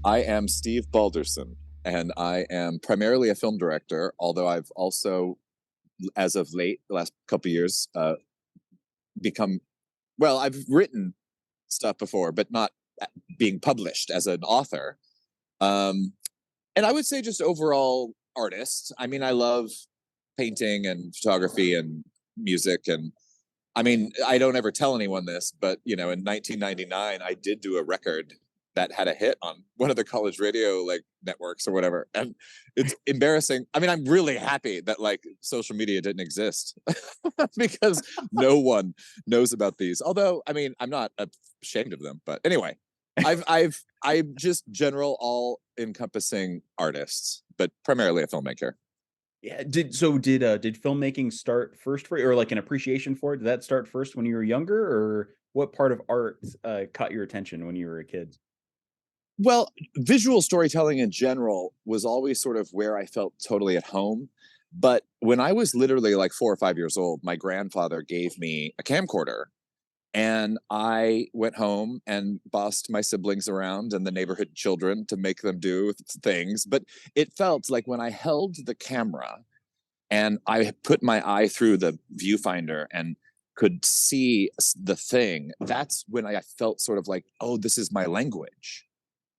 I am Steve Balderson, and I am primarily a film director, although I've also, as of late, the last couple of years, become, well, I've written stuff before, but not being published as an author. Um, and I would say just overall artist. I mean, I love painting and photography and music. And I mean, I don't ever tell anyone this, but, in 1999, I did do a record that had a hit on one of the college radio networks or whatever. And it's embarrassing. I mean, I'm really happy that social media didn't exist because no one knows about these. Although, I mean, I'm not ashamed of them, but anyway, I'm just general all encompassing artists, but primarily a filmmaker. Yeah, did filmmaking start first for you, or like an appreciation for it? Did that start first when you were younger, or what part of art caught your attention when you were a kid? Well, visual storytelling in general was always sort of where I felt totally at home. But when I was literally like 4 or 5 years old, my grandfather gave me a camcorder. And I went home and bossed my siblings around and the neighborhood children to make them do things. But it felt like when I held the camera and I put my eye through the viewfinder and could see the thing, that's when I felt sort of like, oh, this is my language,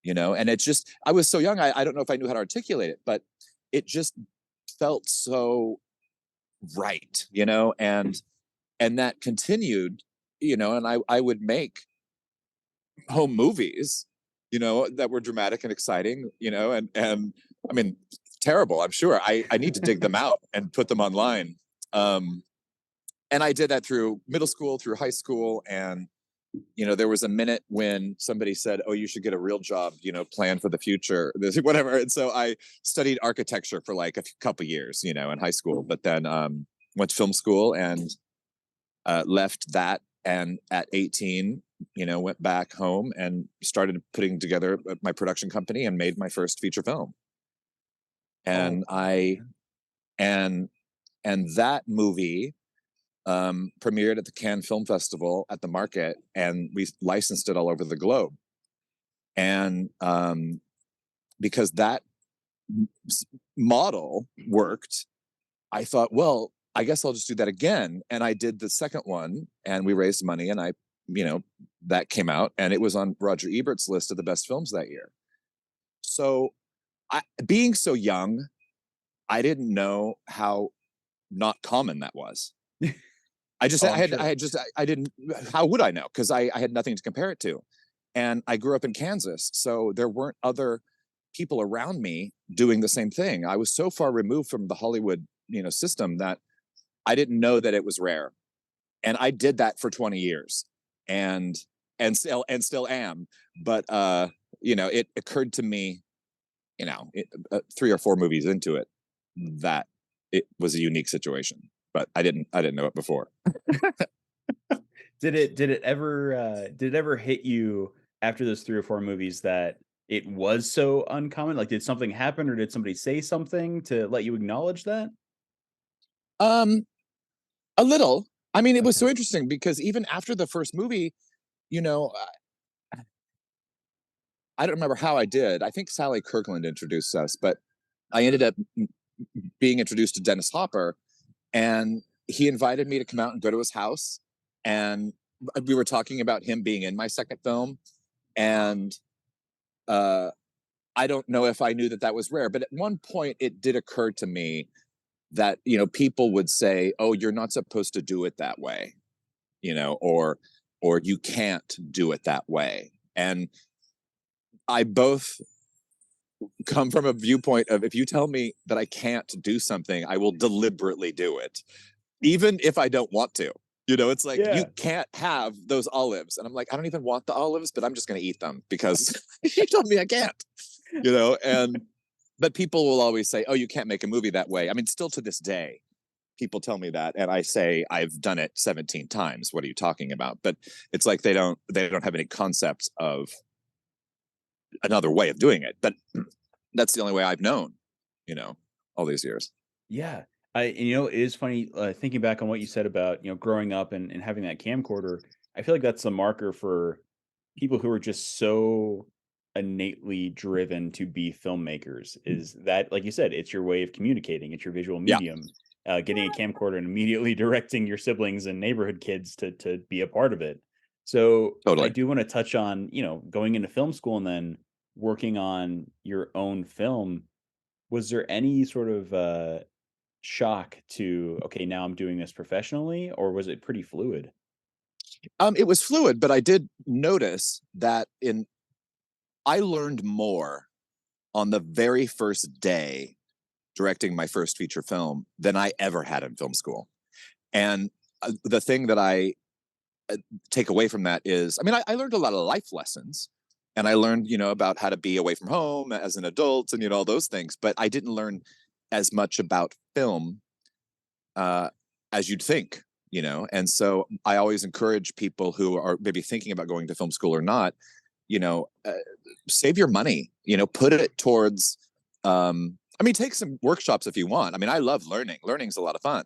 and it's just, I was so young, I don't know if I knew how to articulate it, but it just felt so right, and that continued, and I would make home movies, that were dramatic and exciting, and I mean, terrible, I'm sure. I need to dig them out and put them online. Um, and I did that through middle school, through high school, and there was a minute when somebody said, "Oh, you should get a real job, plan for the future, this whatever." And so I studied architecture for like a couple years, in high school, but then went to film school and left that, and at 18, went back home and started putting together my production company and made my first feature film. Oh, And wow. I and and that movie premiered at the Cannes Film Festival at the Market, and we licensed it all over the globe. And because that model worked, I thought, well, I guess I'll just do that again. And I did the second one, and we raised money, and you know, that came out, and it was on Roger Ebert's list of the best films that year. So, being so young, I didn't know how not common that was. I just, Oh, I'm sure. I didn't. How would I know? Because I had nothing to compare it to, and I grew up in Kansas, so there weren't other people around me doing the same thing. I was so far removed from the Hollywood, system that I didn't know that it was rare. And I did that for 20 years, and still am. But it occurred to me, 3 or 4 movies into it, that it was a unique situation. But I didn't know it before. Did it ever hit you after those 3 or 4 movies that it was so uncommon? Like, did something happen, or did somebody say something to let you acknowledge that? Um, a little. I mean, it was Okay. so interesting because even after the first movie, you know, I don't remember how I did. I think Sally Kirkland introduced us, but I ended up being introduced to Dennis Hopper, and he invited me to come out and go to his house. And we were talking about him being in my second film, and uh, I don't know if I knew that that was rare, but at one point it did occur to me that people would say, "Oh, you're not supposed to do it that way," or "You can't do it that way," and I both come from a viewpoint of, if you tell me that I can't do something, I will deliberately do it, even if I don't want to. It's like, you Yeah. can't have those olives. And I'm like, I don't even want the olives, but I'm just going to eat them because you told me I can't, and, but people will always say, oh, you can't make a movie that way. I mean, still to this day, people tell me that. And I say, I've done it 17 times. What are you talking about? But it's like, they don't have any concept of another way of doing it. But that's the only way I've known, you know, all these years. Yeah. It is funny, thinking back on what you said about, growing up and having that camcorder. I feel like that's a marker for people who are just so innately driven to be filmmakers. Is that, like you said, it's your way of communicating, it's your visual Yeah, medium. Getting a camcorder and immediately directing your siblings and neighborhood kids to be a part of it. So I totally. do want to touch on, going into film school and then working on your own film. Was there any sort of shock to, okay, now I'm doing this professionally, or was it pretty fluid? It was fluid, but I did notice that in I learned more on the very first day directing my first feature film than I ever had in film school. And the thing that I take away from that is, I mean, I learned a lot of life lessons, and I learned, about how to be away from home as an adult, and all those things. But I didn't learn as much about film uh, as you'd think. And so I always encourage people who are maybe thinking about going to film school or not, you know, uh, save your money, put it towards, I mean, take some workshops if you want. I mean, I love learning. Learning's a lot of fun.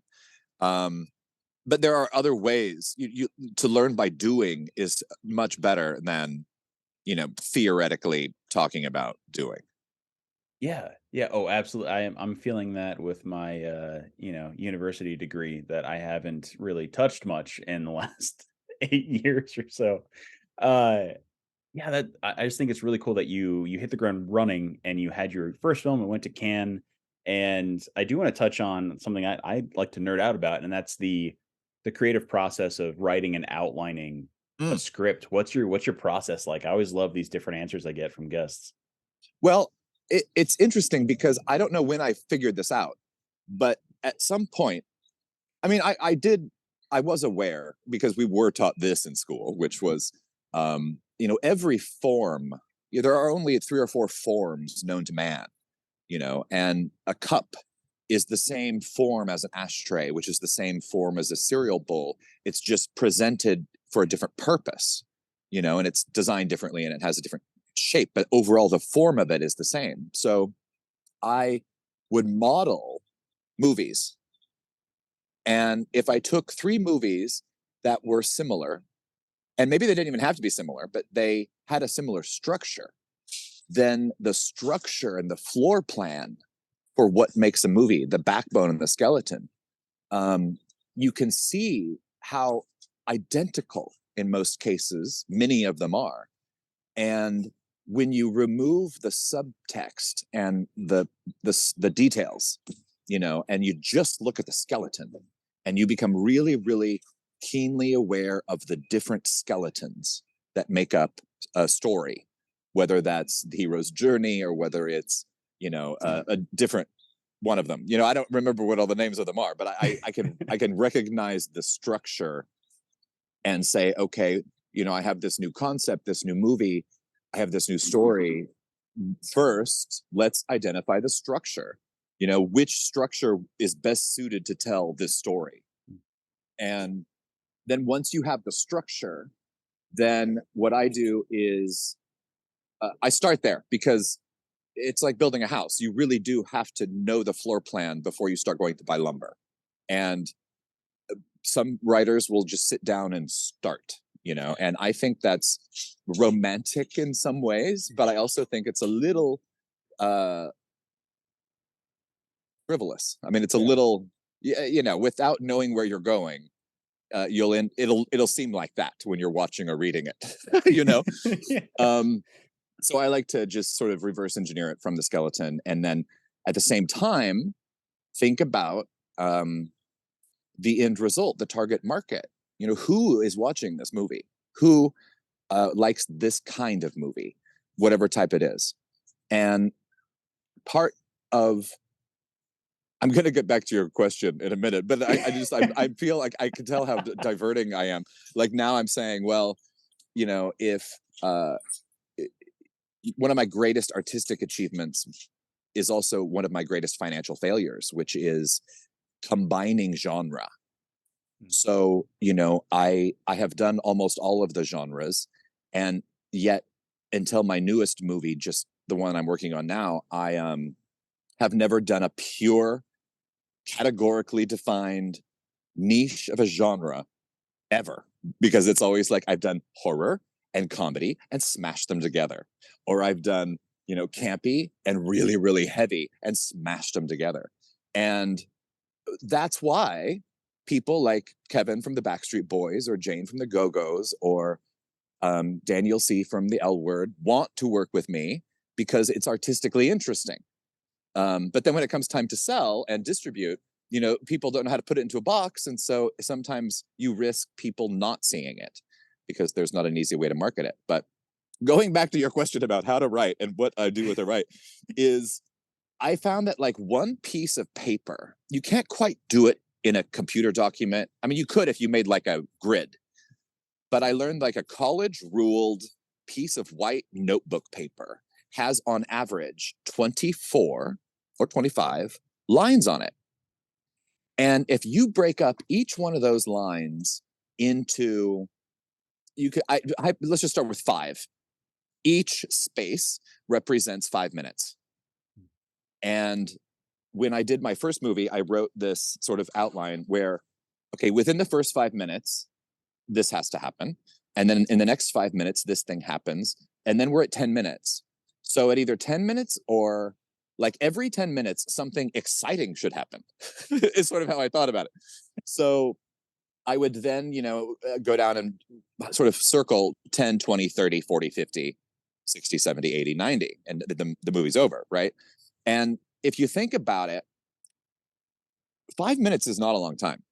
Um, but there are other ways to learn by doing is much better than, theoretically talking about doing. Yeah. Yeah. Oh, absolutely. I'm feeling that with my university degree that I haven't really touched much in the last 8 years or so. Uh yeah, that I just think it's really cool that you hit the ground running and you had your first film and went to Cannes. And I do want to touch on something I like to nerd out about, and that's the creative process of writing and outlining a Mm. script. What's your process like? I always love these different answers I get from guests. Well, it's interesting because I don't know when I figured this out, but at some point, I mean, I was aware because we were taught this in school, which was, every form, there are only 3 or 4 forms known to man, and a cup is the same form as an ashtray, which is the same form as a cereal bowl. It's just presented for a different purpose, and it's designed differently and it has a different shape, but overall the form of it is the same. So I would model movies. And if I took 3 movies that were similar, and maybe they didn't even have to be similar, but they had a similar structure, then the structure and the floor plan for what makes a movie, the backbone and the skeleton, um, you can see how identical in most cases, many of them are. And when you remove the subtext and the details, and you just look at the skeleton, and you become really, really keenly aware of the different skeletons that make up a story, whether that's the hero's journey or whether it's, a different one of them. I don't remember what all the names of them are, but I can recognize the structure and say, okay, I have this new concept, this new movie, I have this new story. First, let's identify the structure. Which structure is best suited to tell this story? And then once you have the structure, then what I do is I start there because it's like building a house. You really do have to know the floor plan before you start going to buy lumber. And some writers will just sit down and start, and I think that's romantic in some ways, but I also think it's a little uh frivolous. I mean, it's a Yeah. little, without knowing where you're going, it'll seem like that when you're watching or reading it. Yeah. um so I like to just sort of reverse engineer it from the skeleton, and then at the same time think about the end result, the target market. Who is watching this movie? Who likes this kind of movie, whatever type it is? And part of I'm going to get back to your question in a minute, but I feel like I can tell how diverting I am. Like now I'm saying, well, if one of my greatest artistic achievements is also one of my greatest financial failures, which is combining genre. So, I have done almost all of the genres, and yet until my newest movie, just the one I'm working on now, I have never done a pure, categorically defined niche of a genre ever, because it's always like I've done horror, and comedy and smashed them together. Or I've done, campy and really, really heavy and smashed them together. And that's why people like Kevin from the Backstreet Boys or Jane from the Go-Go's or Daniel C. from the L Word want to work with me because it's artistically interesting. But then when it comes time to sell and distribute, people don't know how to put it into a box. And so sometimes you risk people not seeing it because there's not an easy way to market it. But going back to your question about how to write and what I do with a write is I found that like one piece of paper, you can't quite do it in a computer document. I mean, you could if you made like a grid, but I learned like a college ruled piece of white notebook paper has on average 24 or 25 lines on it. And if you break up each one of those lines into, let's just start with 5. Each space represents 5 minutes. And when I did my first movie, I wrote this sort of outline where, okay, within the first 5 minutes, this has to happen. And then in the next 5 minutes, this thing happens. And then we're at 10 minutes. So at either 10 minutes or like every 10 minutes, something exciting should happen, is sort of how I thought about it. So I would then, go down and sort of circle 10, 20, 30, 40, 50, 60, 70, 80, 90, and the movie's over, right? And if you think about it, 5 minutes is not a long time.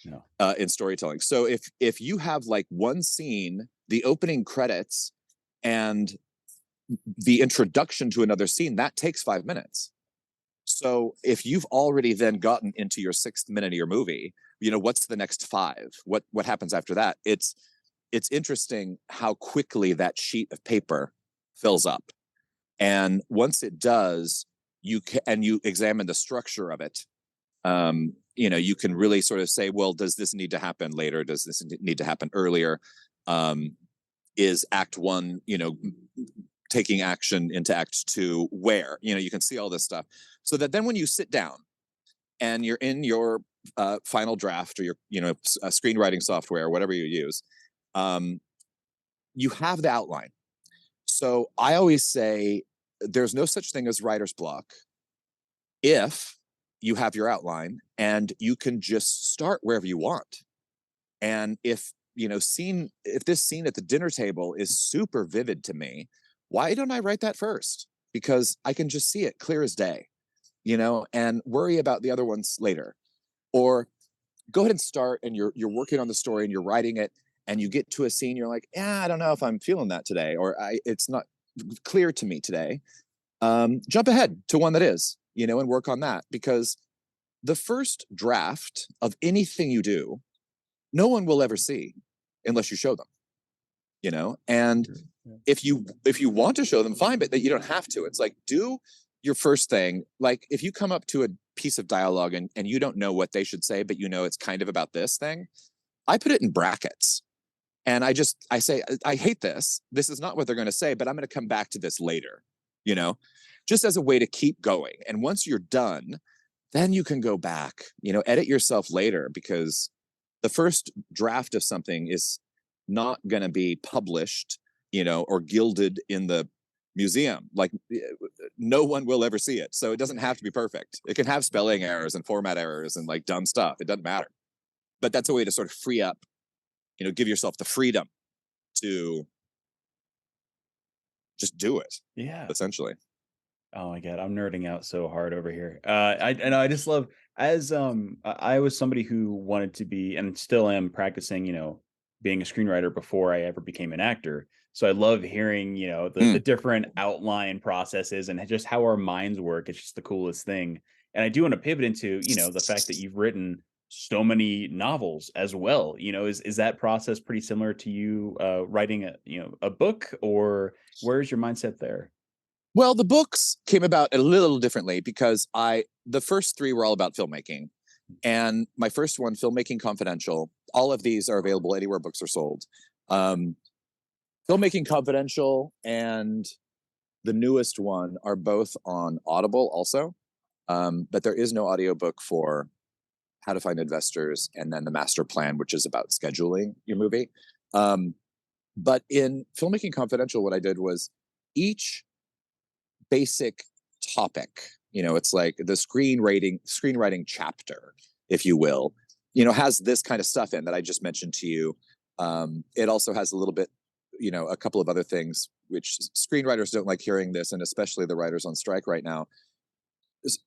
No. In storytelling. So if you have like one scene, the opening credits and the introduction to another scene, that takes 5 minutes. So if you've already then gotten into your 6th minute of your movie, what's the next 5? What happens after that? It's interesting how quickly that sheet of paper fills up. And once it does, you examine the structure of it. You can really sort of say, well, does this need to happen later? Does this need to happen earlier? Is Act 1, taking action into Act 2 where? You can see all this stuff. So that then when you sit down and you're in your final draft or your, screenwriting software, whatever you use, you have the outline. So I always say there's no such thing as writer's block if you have your outline and you can just start wherever you want. And if this scene at the dinner table is super vivid to me, why don't I write that first? Because I can just see it clear as day, and worry about the other ones later. Or go ahead and start and you're working on the story and you're writing it and you get to a scene, you're like, yeah, I don't know if I'm feeling that today, or it's not clear to me today. Jump ahead to one that is, and work on that, because the first draft of anything you do, no one will ever see unless you show them, and if you want to show them, fine, but you don't have to. It's like, do your first thing. Like if you come up to a piece of dialogue and you don't know what they should say, but it's kind of about this thing, I put it in brackets. And I say, I hate this. This is not what they're going to say, but I'm going to come back to this later, just as a way to keep going. And once you're done, then you can go back, edit yourself later, because the first draft of something is not going to be published, or gilded in the museum. Like no one will ever see it. So it doesn't have to be perfect. It can have spelling errors and format errors and like dumb stuff. It doesn't matter. But that's a way to sort of free up, give yourself the freedom to just do it. Yeah. Essentially. Oh my god, I'm nerding out so hard over here. I just love, as I was somebody who wanted to be and still am practicing, being a screenwriter before I ever became an actor. So I love hearing, the different outline processes and just how our minds work. It's just the coolest thing. And I do want to pivot into, the fact that you've written so many novels as well. Is that process pretty similar to you writing a book, or where's your mindset there? Well, the books came about a little differently because the first 3 were all about filmmaking. And my first one, Filmmaking Confidential, all of these are available anywhere books are sold. Filmmaking Confidential and the newest one are both on Audible also. But there is no audiobook for How to Find Investors and then The Master Plan, which is about scheduling your movie. But in Filmmaking Confidential, what I did was each basic topic, it's like the screenwriting chapter, if you will, has this kind of stuff in that I just mentioned to you. It also has a little bit, a couple of other things which screenwriters don't like hearing this, and especially the writers on strike right now.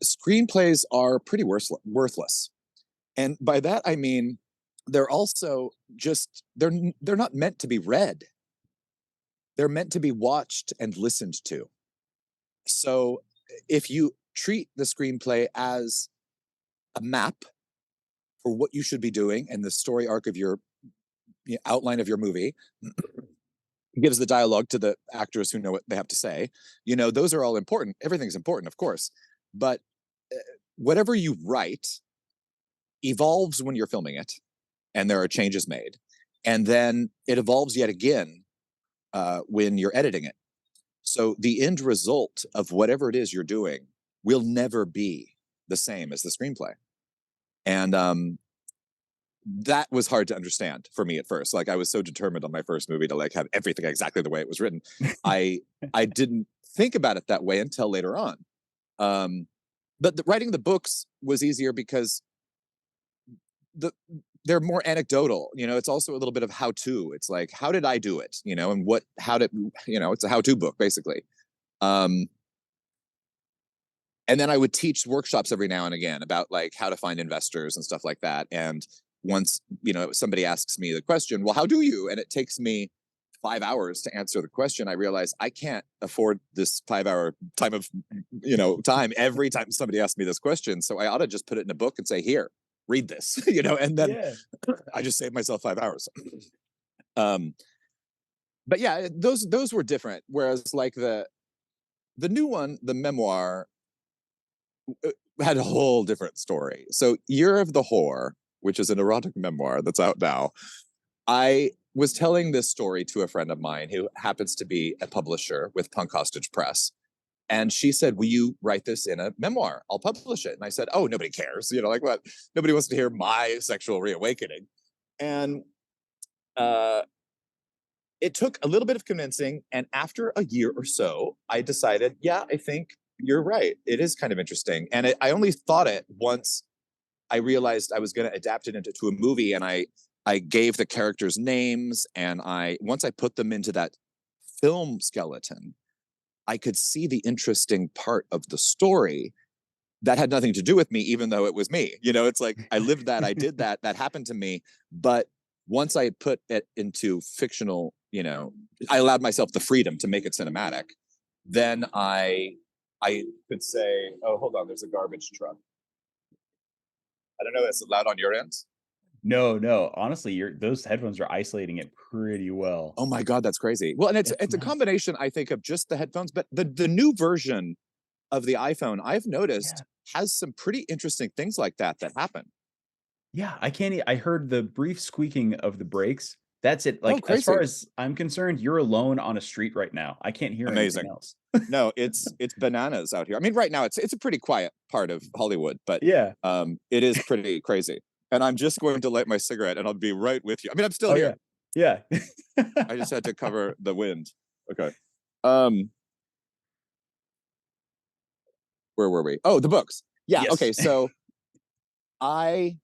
Screenplays are pretty worthless, and by that I mean they're also just they're not meant to be read. They're meant to be watched and listened to. So if you treat the screenplay as a map for what you should be doing and the story arc of your outline of your movie, gives the dialogue to the actors who know what they have to say, those are all important. Everything's important, of course, but whatever you write evolves when you're filming it, and there are changes made, and then it evolves yet again when you're editing it. So the end result of whatever it is you're doing will never be the same as the screenplay. And that was hard to understand for me at first. Like, I was so determined on my first movie to like have everything exactly the way it was written. I didn't think about it that way until later on. But writing the books was easier because they're more anecdotal. It's also a little bit of how to. It's like, how did I do it? And it's a how to book basically. And then I would teach workshops every now and again about like how to find investors and stuff like that. And once, somebody asks me the question, well, how do you? And it takes me 5 hours to answer the question. I realize I can't afford this 5 hour time of, time every time somebody asks me this question. So I ought to just put it in a book and say, here, read this, and then Yeah. I just saved myself 5 hours. But yeah, those were different. Whereas like the new one, the Memoir, had a whole different story. So Year of the Whore, which is an erotic memoir that's out now, I was telling this story to a friend of mine who happens to be a publisher with Punk Hostage Press. And she said, will you write this in a memoir? I'll publish it. And I said, oh, nobody cares. Like what? Nobody wants to hear my sexual reawakening. And it took a little bit of convincing. And after a year or so, I decided, yeah, I think you're right. It is kind of interesting. And I only thought it once I realized I was going to adapt it into a movie, and I gave the characters names, and once I put them into that film skeleton, I could see the interesting part of the story that had nothing to do with me, even though it was me. It's like I lived that, I did that happened to me. But once I put it into fictional, I allowed myself the freedom to make it cinematic. Then I could say, oh, hold on, there's a garbage truck. I don't know, is it loud on your end? No. Honestly, those headphones are isolating it pretty well. Oh my God, that's crazy. Well, and it's a nuts. combination, I think, of just the headphones, but the new version of the iPhone, I've noticed, has some pretty interesting things like that happen. Yeah, I can't I heard the brief squeaking of the brakes. That's it. Oh, Like, as far crazy. as I'm concerned, you're alone on a street right now. I can't hear anything Amazing. else. No, it's bananas out here. I mean, right now it's a pretty quiet part of Hollywood, but Yeah. it is pretty crazy. And I'm just going to light my cigarette and I'll be right with you. I mean, I'm still Oh, here. yeah. Yeah. I just had to cover the wind. Okay. Um, where were we? Oh, the books. Yeah. Yes. Okay. So I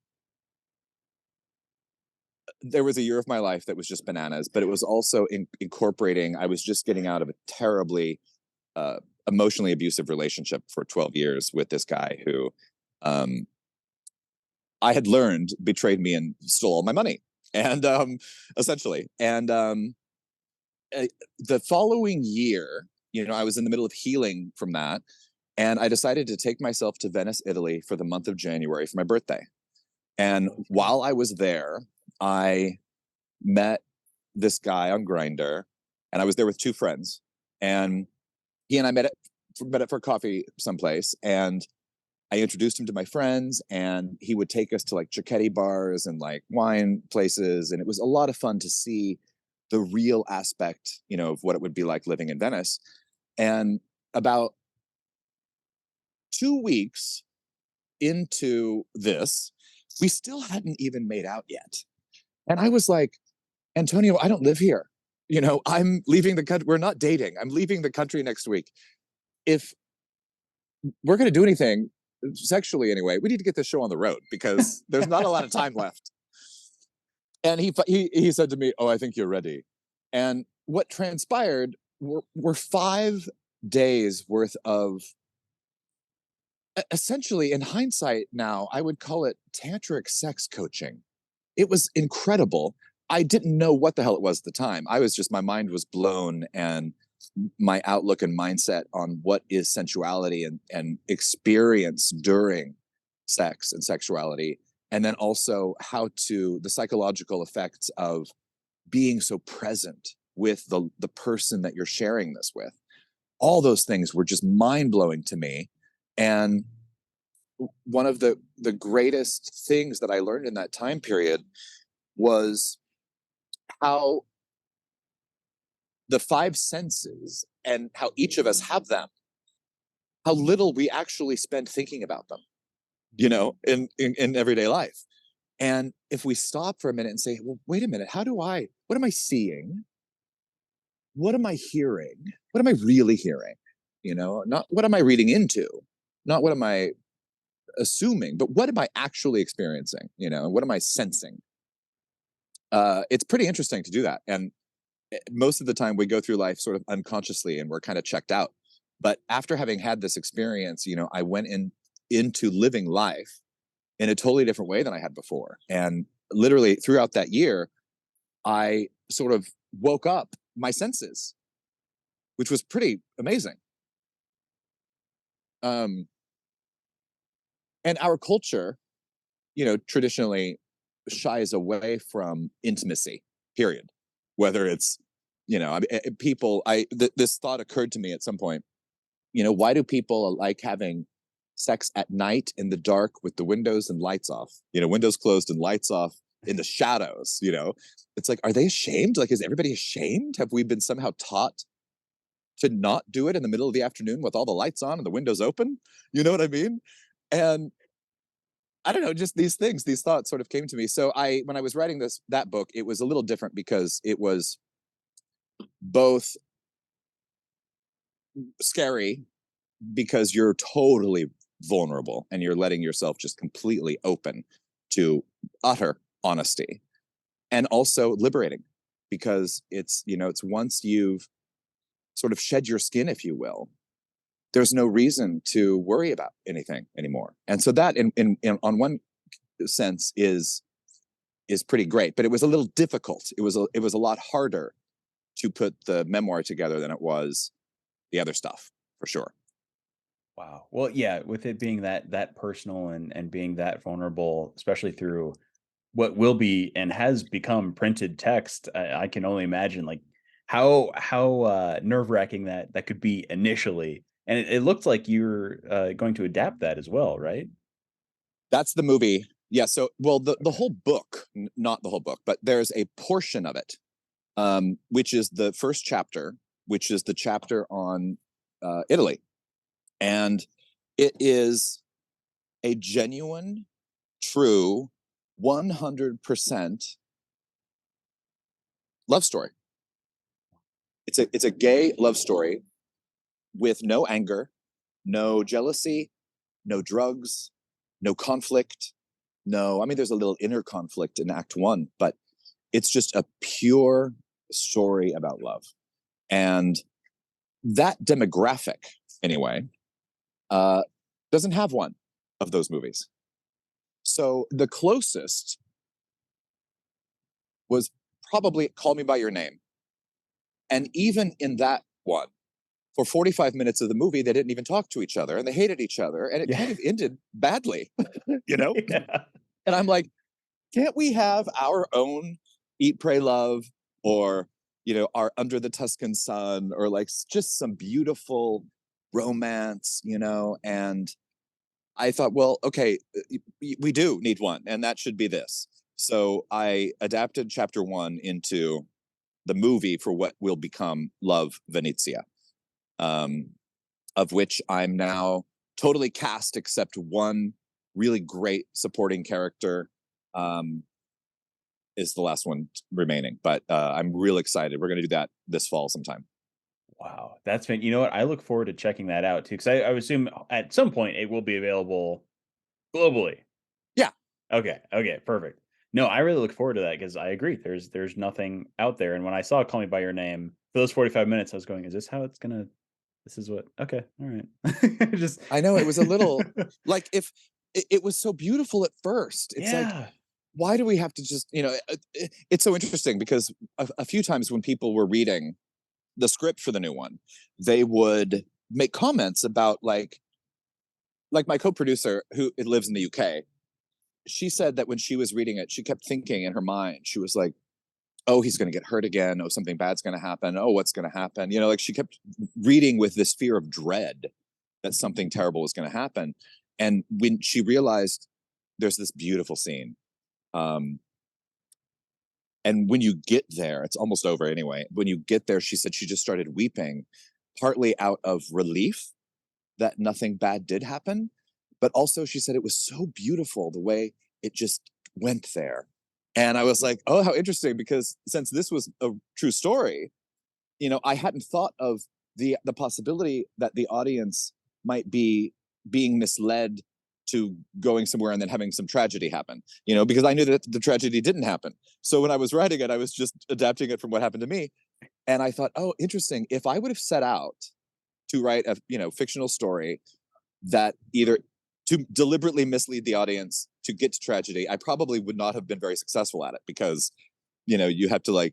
there was a year of my life that was just bananas, but it was also incorporating. I was just getting out of a terribly uh, emotionally abusive relationship for 12 years with this guy who um, I had learned betrayed me and stole all my money, and essentially. And the following year, I was in the middle of healing from that, and I decided to take myself to Venice, Italy, for the month of January for my birthday. And while I was there, I met this guy on Grinder, and I was there with two friends, and he and I met for coffee someplace, and I introduced him to my friends, and he would take us to like Cicchetti bars and like wine places, and it was a lot of fun to see the real aspect, of what it would be like living in Venice. And about 2 weeks into this, we still hadn't even made out yet. And I was like, Antonio, I don't live here. I'm leaving the country. We're not dating. I'm leaving the country next week. If we're going to do anything sexually anyway, we need to get this show on the road because there's not a lot of time left. And he said to me, "Oh, I think you're ready." And what transpired were 5 days worth of, essentially, in hindsight now, I would call it tantric sex coaching. It was incredible. I didn't know what the hell it was at the time. My mind was blown, and my outlook and mindset on what is sensuality and experience during sex and sexuality, and then also the psychological effects of being so present with the person that you're sharing this with. All those things were just mind-blowing to me. And one of the greatest things that I learned in that time period was how the five senses and how each of us have them, how little we actually spend thinking about them, in everyday life. And if we stop for a minute and say, well, wait a minute, what am I seeing? What am I hearing? What am I really hearing? Not what am I reading into, not what am I assuming, but what am I actually experiencing? What am I sensing? It's pretty interesting to do that. And most of the time we go through life sort of unconsciously and we're kind of checked out. But after having had this experience, I went into living life in a totally different way than I had before. And literally throughout that year, I sort of woke up my senses, which was pretty amazing. And our culture, traditionally shies away from intimacy, period. Whether it's, this thought occurred to me at some point, why do people like having sex at night in the dark with the windows and lights off, windows closed and lights off in the shadows, it's like, are they ashamed? Like, is everybody ashamed? Have we been somehow taught to not do it in the middle of the afternoon with all the lights on and the windows open? You know what I mean? And I don't know, just these thoughts sort of came to me. So when I was writing that book, it was a little different because it was both scary because you're totally vulnerable and you're letting yourself just completely open to utter honesty, and also liberating because it's once you've sort of shed your skin, if you will, there's no reason to worry about anything anymore. And so that in on one sense is pretty great, but it was a little difficult. It was a lot harder to put the memoir together than it was the other stuff, for sure. Wow. Well, yeah, with it being that personal and being that vulnerable, especially through what will be and has become printed text, I can only imagine like how nerve wracking that could be initially. And it looked like you're going to adapt that as well, right? That's the movie. Yeah. So, well, the Okay. whole book, not the whole book, but there's a portion of it, which is the first chapter, which is the chapter on Italy. And it is a genuine, true, 100% love story. It's a gay love story with no anger, no jealousy, no drugs, no conflict. No, I mean, there's a little inner conflict in Act One, but it's just a pure story about love. And that demographic, anyway, uh, doesn't have one of those movies. So the closest was probably Call Me By Your Name. And even in that one, for 45 minutes of the movie, they didn't even talk to each other and they hated each other. And it Yeah. kind of ended badly, you know? Yeah. And I'm like, can't we have our own Eat, Pray, Love, or, our Under the Tuscan Sun, or like just some beautiful romance, And I thought, well, okay, we do need one, and that should be this. So I adapted chapter one into the movie for what will become Love Venezia, um, of which I'm now totally cast except one really great supporting character. Um, is the last one remaining, but I'm real excited. We're going to do that this fall sometime. Wow, that's been, you know what? I look forward to checking that out too, because I would assume at some point it will be available globally. Yeah. Okay, okay, perfect. No, I really look forward to that because I agree. There's nothing out there, and when I saw "Call Me by Your Name" for those 45 minutes, I was going, "Is this how it's gonna? This is what? Okay, all right." Just I know it was a little like if it was so beautiful at first. It's like, yeah, why do we have to just, it's so interesting because a few times when people were reading the script for the new one, they would make comments about like my co-producer who lives in the UK. She said that when she was reading it, she kept thinking in her mind, she was like, oh, he's going to get hurt again. Oh, something bad's going to happen. Oh, what's going to happen? Like she kept reading with this fear of dread that something terrible was going to happen. And when she realized there's this beautiful scene, um, and when you get there, it's almost over anyway. When you get there, she said she just started weeping, partly out of relief that nothing bad did happen, but also she said it was so beautiful the way it just went there. And I was like, oh, how interesting, because since this was a true story, I hadn't thought of the possibility that the audience might be being misled to going somewhere and then having some tragedy happen, because I knew that the tragedy didn't happen. So when I was writing it, I was just adapting it from what happened to me. And I thought, oh, interesting. If I would have set out to write a fictional story that either to deliberately mislead the audience to get to tragedy, I probably would not have been very successful at it, because you have to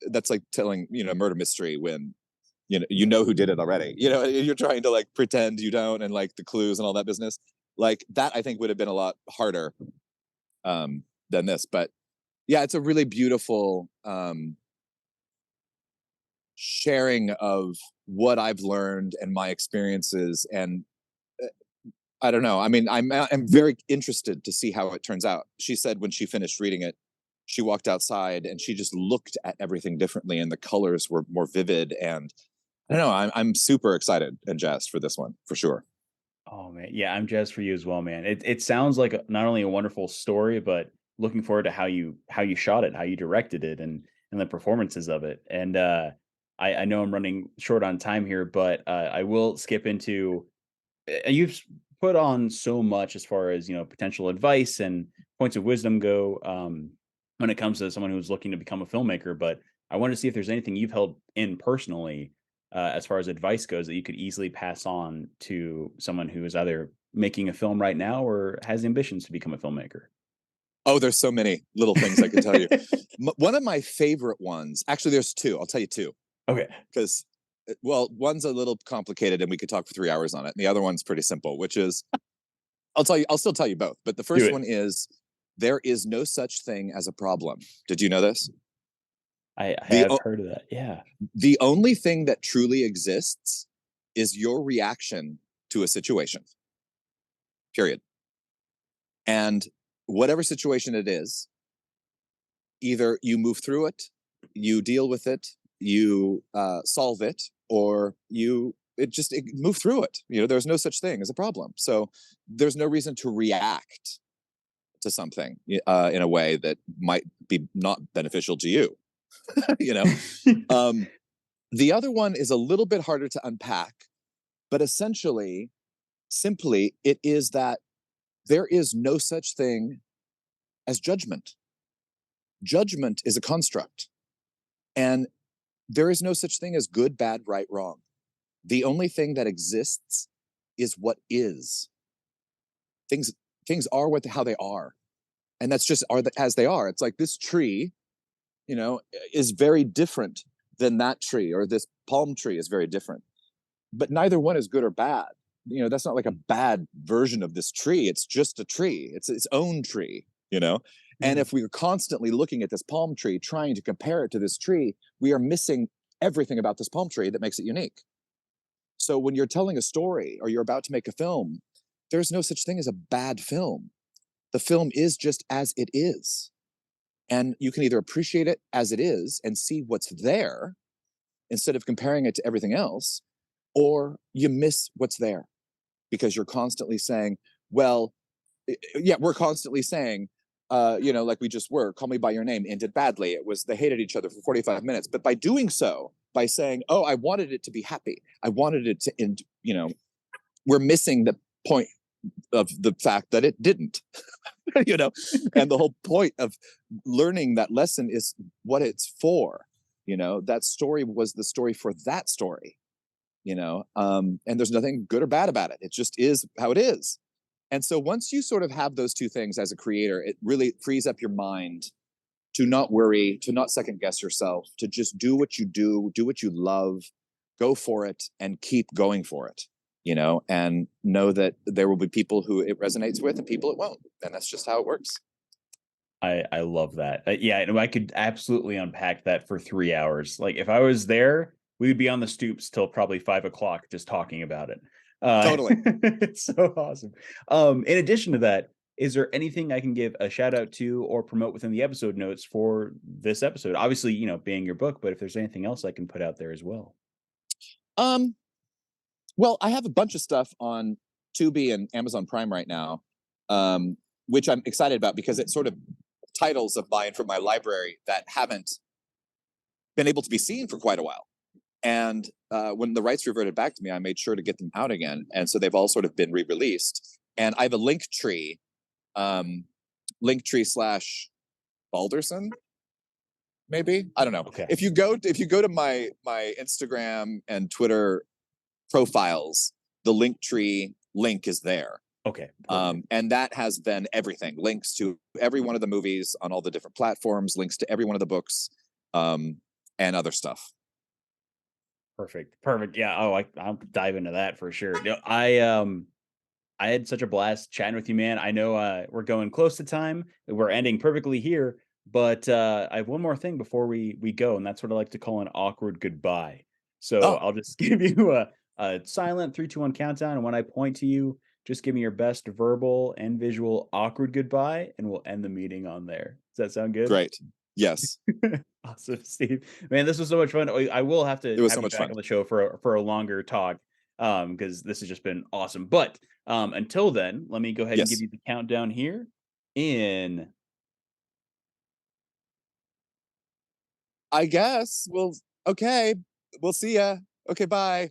that's like telling a murder mystery when you know who did it already. You're trying to pretend you don't, and the clues and all that business. Like that, I think would have been a lot harder than this. But yeah, it's a really beautiful sharing of what I've learned and my experiences. And I don't know. I mean, I'm very interested to see how it turns out. She said when she finished reading it, she walked outside and she just looked at everything differently, and the colors were more vivid. And I don't know. I'm super excited and jazzed for this one for sure. oh man, yeah, I'm jazzed for you as well, man. It sounds like not only a wonderful story, but looking forward to how you shot it, how you directed it, and the performances of it. And I know I'm running short on time here, but I will skip into you've put on so much as far as potential advice and points of wisdom go when it comes to someone who's looking to become a filmmaker. But I want to see if there's anything you've held in personally as far as advice goes that you could easily pass on to someone who is either making a film right now or has ambitions to become a filmmaker. Oh, there's so many little things I could tell you. One of my favorite ones, actually, there's two. I'll tell you two, Okay. because well, one's a little complicated and we could talk for 3 hours on it. And the other one's pretty simple, which is I'll still tell you both. But the Do first it. one is there is no such thing as a problem. Did you know this? I The have heard of that. Yeah. the only thing that truly exists is your reaction to a situation. Period. And whatever situation it is, either you move through it, you deal with it, you solve it, or you move through it. There's no such thing as a problem. So there's no reason to react to something in a way that might be not beneficial to you. you know. Um, the other one is a little bit harder to unpack, but essentially, simply, it is that there is no such thing as judgment. Judgment is a construct, and there is no such thing as good, bad, right, wrong. The only thing that exists is what is. Things are how they are, and that's just as they are. It's like this tree, is very different than that tree, or this palm tree is very different. But neither one is good or bad. That's not like a bad version of this tree. It's just a tree. It's its own tree. And Mm. if we are constantly looking at this palm tree, trying to compare it to this tree, we are missing everything about this palm tree that makes it unique. So when you're telling a story or you're about to make a film, there's no such thing as a bad film. The film is just as it is. And you can either appreciate it as it is and see what's there instead of comparing it to everything else, or you miss what's there because you're constantly saying, well, yeah, we're constantly saying, like we just were, Call Me by Your Name ended badly. It was, they hated each other for 45 minutes. But by doing so, by saying, oh, I wanted it to be happy, I wanted it to end, we're missing the point of the fact that it didn't, and the whole point of learning that lesson is what it's for. That story was the story for that story, and there's nothing good or bad about it. It just is how it is. And so once you sort of have those two things as a creator, it really frees up your mind to not worry, to not second guess yourself, to just do what you do what you love, go for it, and keep going for it, and know that there will be people who it resonates with and people it won't. And that's just how it works. I love that. Yeah, and I could absolutely unpack that for 3 hours. Like if I was there, we would be on the stoops till probably 5 o'clock just talking about it. Totally. It's so awesome. In addition to that, is there anything I can give a shout out to or promote within the episode notes for this episode? Obviously, being your book, but if there's anything else I can put out there as well. Um, well, I have a bunch of stuff on Tubi and Amazon Prime right now, which I'm excited about because it's sort of titles of mine from my library that haven't been able to be seen for quite a while. And when the rights reverted back to me, I made sure to get them out again. And so they've all sort of been re-released. And I have a link tree / Balderson, maybe. I don't know. Okay. If you go to my Instagram and Twitter profiles, the link tree link is there. Okay. And that has been everything. Links to every one of the movies on all the different platforms, links to every one of the books, and other stuff. Perfect. Yeah. Oh, I'll dive into that for sure. I had such a blast chatting with you, man. I know we're going close to time. We're ending perfectly here, but I have one more thing before we go, and that's what I like to call an awkward goodbye. So I'll just give you a silent 3, 2, 1 countdown, and when I point to you, just give me your best verbal and visual awkward goodbye, and we'll end the meeting on there. Does that sound good? Great. Yes. Awesome, Steve. Man, this was so much fun. I will have to It was have so you much back fun. on the show for a longer talk, because this has just been awesome. But until then, let me go ahead and give Yes. you the countdown here. I guess. Okay. We'll see ya. Okay, bye.